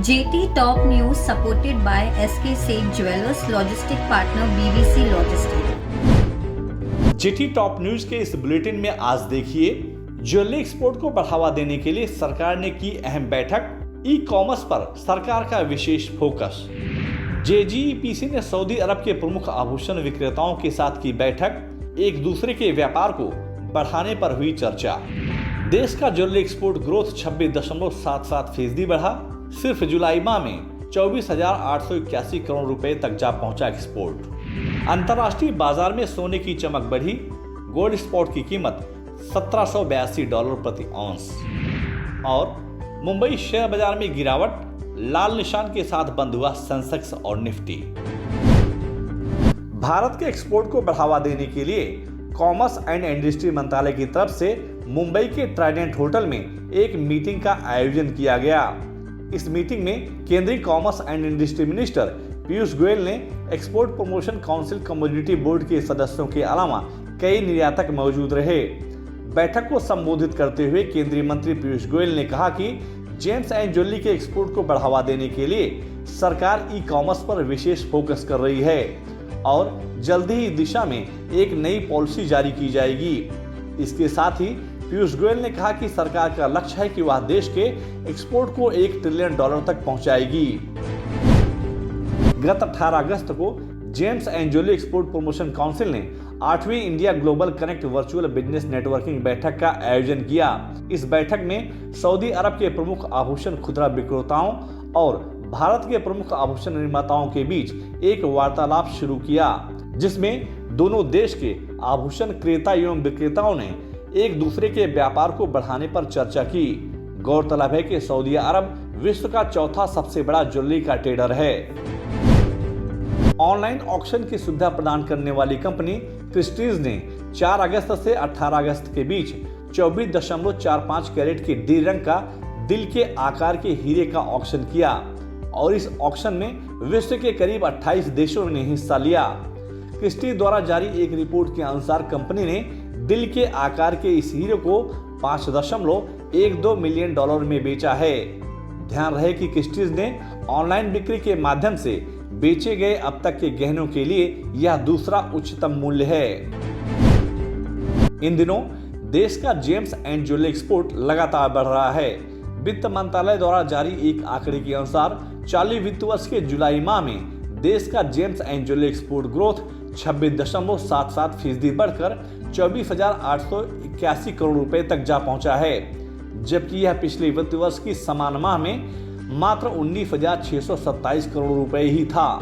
JT Top News supported by SK Seth Jewelers Logistic Partner BBC Logistics। Jetty top news के इस bulletin में आज देखिए, jewellery export को बढ़ावा देने के लिए सरकार ने की अहम बैठक, ई कॉमर्स पर सरकार का विशेष फोकस। JGEPC ने सऊदी अरब के प्रमुख आभूषण विक्रेताओं के साथ की बैठक, एक दूसरे के व्यापार को बढ़ाने पर हुई चर्चा। देश का ज्वेलरी एक्सपोर्ट ग्रोथ 26.77% बढ़ा। सिर्फ जुलाई माह में 24,881 करोड़ रुपए तक जा पहुंचा एक्सपोर्ट। अंतर्राष्ट्रीय बाजार में सोने की चमक बढ़ी, गोल्ड स्पॉट की कीमत $1782 प्रति औंस। और मुंबई शेयर बाजार में गिरावट, लाल निशान के साथ बंद हुआ सेंसेक्स और निफ्टी। भारत के एक्सपोर्ट को बढ़ावा देने के लिए कॉमर्स एंड इंडस्ट्री मंत्रालय की तरफ से मुंबई के ट्राइडेंट होटल में एक मीटिंग का आयोजन किया गया। इस मीटिंग में केंद्रीय commerce and industry minister Piyush Goyal ने export promotion council commodity board के सदस्यों के अलावा कई निर्यातक मौजूद रहे। बैठक को संबोधित करते हुए केंद्रीय मंत्री पीयूष गोयल ने कहा कि जेम्स एंड ज्वेलरी के एक्सपोर्ट को बढ़ावा देने के लिए सरकार ई कॉमर्स पर विशेष फोकस कर रही है और जल्दी ही दिशा में एक नई पॉलिसी जारी की जाएगी। इसके साथ ही पीयूष गोयल ने कहा कि सरकार का लक्ष्य है कि वह देश के एक्सपोर्ट को $1 ट्रिलियन तक पहुंचाएगी। गत 18 अगस्त को gems and jewellery export promotion council ने 8वीं India global connect virtual business networking बैठक का आयोजन किया। इस बैठक में सऊदी अरब के प्रमुख आभूषण खुदरा विक्रेताओं और भारत के प्रमुख आभूषण निर्माताओं के बीच एक वार्तालाप शुरू किया, जिसमें दोनों देश के आभूषण क्रेता एवं विक्रेताओं ने एक दूसरे के व्यापार को बढ़ाने पर चर्चा की। गौरतलब है कि सऊदी अरब विश्व का चौथा सबसे बड़ा ज्वेलरी का ट्रेडर है। ऑनलाइन ऑक्शन की सुविधा प्रदान करने वाली कंपनी क्रिस्टीज ने 4 अगस्त से 18 अगस्त के बीच 24.45 कैरेट के डी रंग का दिल के आकार के हीरे का ऑक्शन किया और इस ऑक्शन में विश्व के करीब 28 देशों ने हिस्सा लिया। क्रिस्टी द्वारा जारी एक रिपोर्ट के अनुसार कंपनी ने दिल के आकार के इस हीरे को $5.12 मिलियन में बेचा है। ध्यान रहे कि क्रिस्टीज ने ऑनलाइन बिक्री के माध्यम से बेचे गए अब तक के गहनों के लिए यह दूसरा उच्चतम मूल्य है। इन दिनों देश का जेम्स एंड ज्वेलरी एक्सपोर्ट लगातार बढ़ रहा है। वित्त मंत्रालय द्वारा जारी एक आंकड़े के अनुसार चालू वित्त वर्ष के जुलाई माह में देश का James and jewellery export growth 26.77% बढ़कर 24,881 करोड़ रुपए तक जा पहुंचा है, जबकि यह पिछले वित्त वर्ष की समान माह में मात्र 19,627 करोड़ रुपए ही था।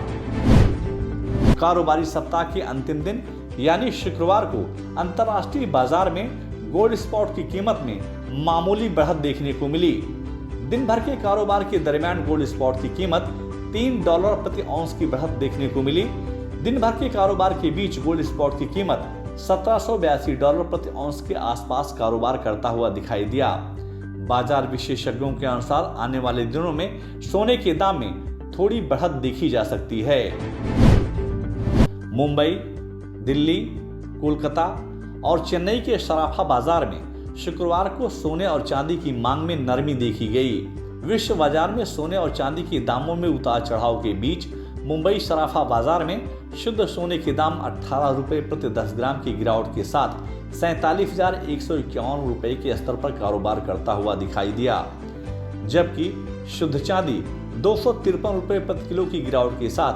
कारोबारी सप्ताह के अंतिम दिन यानी शुक्रवार को अंतर्राष्ट्रीय बाजार में गोल्ड स्पॉट की कीमत में मामूली बढ़त देखने को मिली। दिन भर के कारोबार के दरमियान गोल्ड स्पॉट की कीमत $3 प्रति औंस की बढ़त देखने को मिली। दिन भर के कारोबार के बीच गोल्ड स्पॉट की कीमत $1782 प्रति औंस के आसपास कारोबार करता हुआ दिखाई दिया। बाजार विशेषज्ञों के अनुसार आने वाले दिनों में सोने के दाम में थोड़ी बढ़त देखी जा सकती है। मुंबई, दिल्ली, कोलकाता और चेन्नई के सराफा बाजार में शुक्रवार को सोने और चांदी की मांग में नरमी देखी गई। विश्व बाजार में सोने और चांदी के दामों में उतार चढ़ाव के बीच मुंबई सराफा बाजार में शुद्ध सोने के दाम 18 रुपए प्रति 10 ग्राम की गिरावट के साथ 47,151 रुपए के स्तर पर कारोबार करता हुआ दिखाई दिया, जबकि शुद्ध चांदी 253 रुपए प्रति किलो की गिरावट के साथ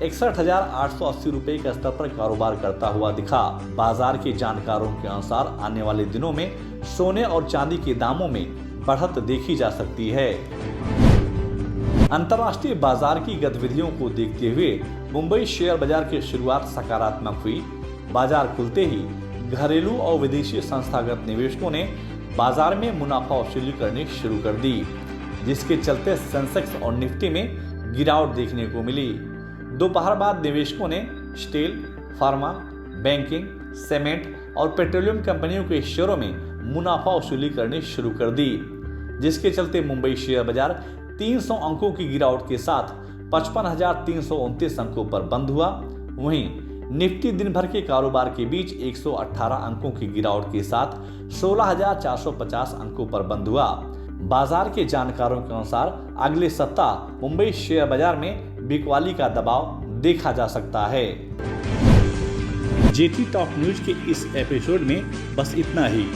61,880 रुपए के स्तर पर कारोबार करता हुआ दिखा। बाजार के जानकारों के अनुसार आने वाले दिनों में सोने और चांदी के दामों में बढ़त देखी जा सकती है। अंतर्राष्ट्रीय बाजार की गतिविधियों को देखते हुए मुंबई शेयर बाजार की शुरुआत सकारात्मक हुई। बाजार खुलते ही घरेलू और विदेशी संस्थागत निवेशकों ने बाजार में मुनाफा वसूली करनी शुरू कर दी, जिसके चलते सेंसेक्स और निफ्टी में गिरावट देखने को मिली। दोपहर बाद निवेशकों ने स्टील, फार्मा, बैंकिंग, सीमेंट और पेट्रोलियम कंपनियों के शेयरों में मुनाफा वसूली करनी शुरू कर दी, जिसके चलते मुंबई शेयर बाजार 300 अंकों की गिरावट के साथ 55,329 अंकों पर बंद हुआ। वहीं निफ्टी दिन भर के कारोबार के बीच 118 अंकों की गिरावट के साथ 16,450 अंकों पर बंद हुआ। बाजार के जानकारों के अनुसार अगले सप्ताह मुंबई शेयर बाजार में बिकवाली का दबाव देखा जा सकता है। जेटी टॉप न्यूज के इस एपिसोड में बस इतना ही।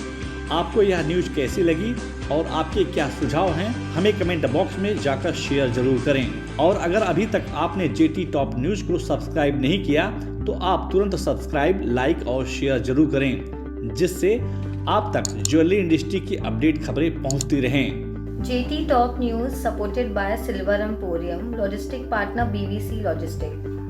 आपको यह न्यूज कैसी लगी और आपके क्या सुझाव हैं, हमें कमेंट बॉक्स में जाकर शेयर जरूर करें। और अगर अभी तक आपने जेटी टॉप न्यूज को सब्सक्राइब नहीं किया तो आप तुरंत सब्सक्राइब, लाइक और शेयर जरूर करें, जिससे आप तक ज्वेलरी इंडस्ट्री की अपडेट खबरें पहुंचती रहें। JT Top News supported by Silver Emporium, Logistic Partner BVC Logistics.